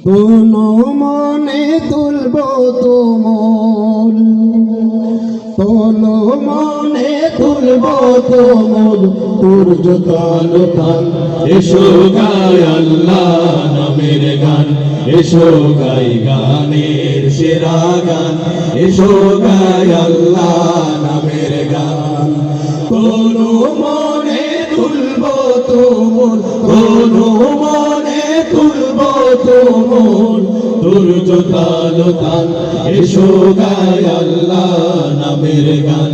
কোনো মনে তুলব তুমুল, কোনো মনে তুলব তুমুল, সূর্য তালু তান। এসো গাই আল্লাহ নামের গান, এসো গাই গানের সেরা গান, এসো গাই আল্লাহ নামের গান। কোনো মনে তুলব তুমুল, কোনো মনে তুলব তুমুল, সূর্য তালু তান। এসো গাই আল্লাহ নামের গান,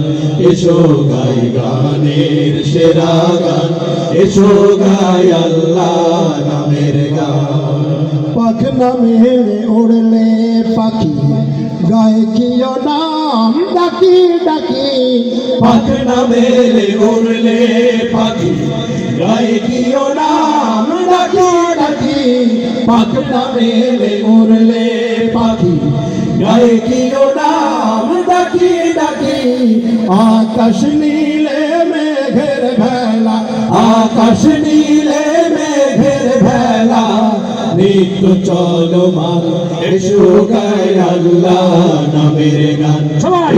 এসো গাই গানের সেরা গান, এসো গাই আল্লাহ নামের গান। পাখনা মেরে উড়লে পাখি গায়ে কিয় নাম ডাকি ডাকি, পাখনা মেলে উড়লে পাখি গায়ে কিও নাম ডাকি ডাকি। পাখনা মেলে উড়লে পাখি গায়ে কিও নাম ডাকি ডাকি। আকাশ নীলে মেঘের ভেলা, আকাশ নীলে মেঘের ভেলা, নিত্য চলমান। এসো গাই আল্লাহ নামের গান,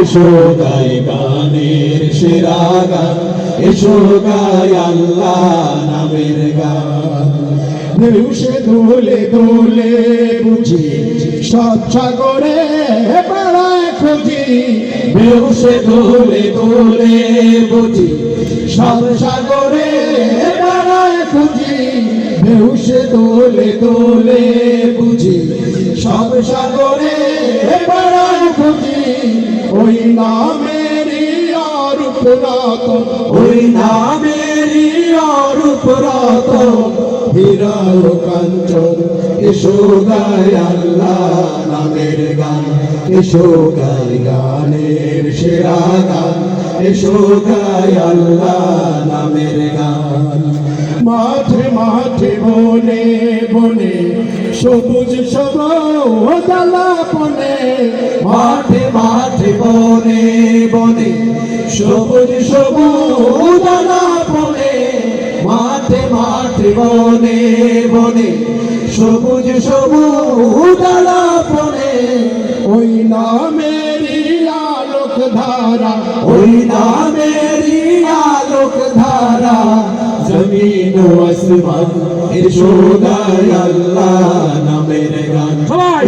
এসো গাই গানের সেরা গান, এসো গাই আল্লাহ নামের গান। ঢেউ সে দোলে দোলে বুঝি সব সাগরে বেড়ায় খুঁজি, ঢেউ সে দোলে দোলে বুঝি সব সাগরে বেড়ায় খুঁজি। ঢেউ সে দোলে দোলে বুঝি সব সাগরে বেড়ায় খুঁজি, ওই নামেরই আর পুরাতন, ওই নামেরই অরূপ রতন। হীরা ও কাঞ্চন। এসো গাই আল্লাহ নামের গান, এসো গাই গানের সেরা গান, এসো গাই আল্লাহ নামের গান। মাঠে মাঠে বনে বনে সবুজ সবুজ আলাপনে, মাঠে মাঠে বনে বনে সবুজ সবুজ আলাপনে। মাঠে মাঠে বনে বনে সবুজ সবুজ আলাপনে। ওই নামেরই আলোক ধারা, ওই নামেরই আলোক ধারা, জমিন ও আসমান। এসো গাই আল্লাহ নামের গান,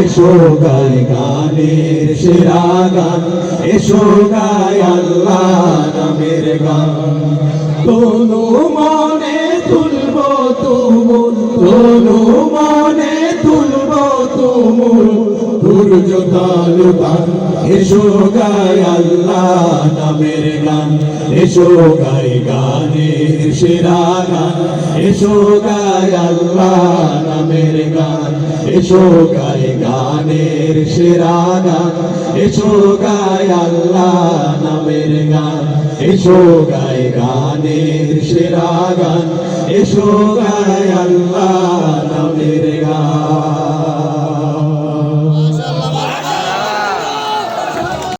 এসো গাই গানের সেরা গান, এসো গাই আল্লাহ নামের গান। কোনো মনে তুলব তুমুল, কোনো মনে তুলব তুমুল, সূর্য তালু তান। এসো গাই আল্লাহ নামের গান, এসো গাই গানের সেরা গান, এসো গাই আল্লাহ নামের গান, এসো গাই গানের সেরা গান, এসো গাই আল্লাহ নামের গান, এসো গাই গানের সেরা গান, এসো গাই আল্লাহ নামের গান।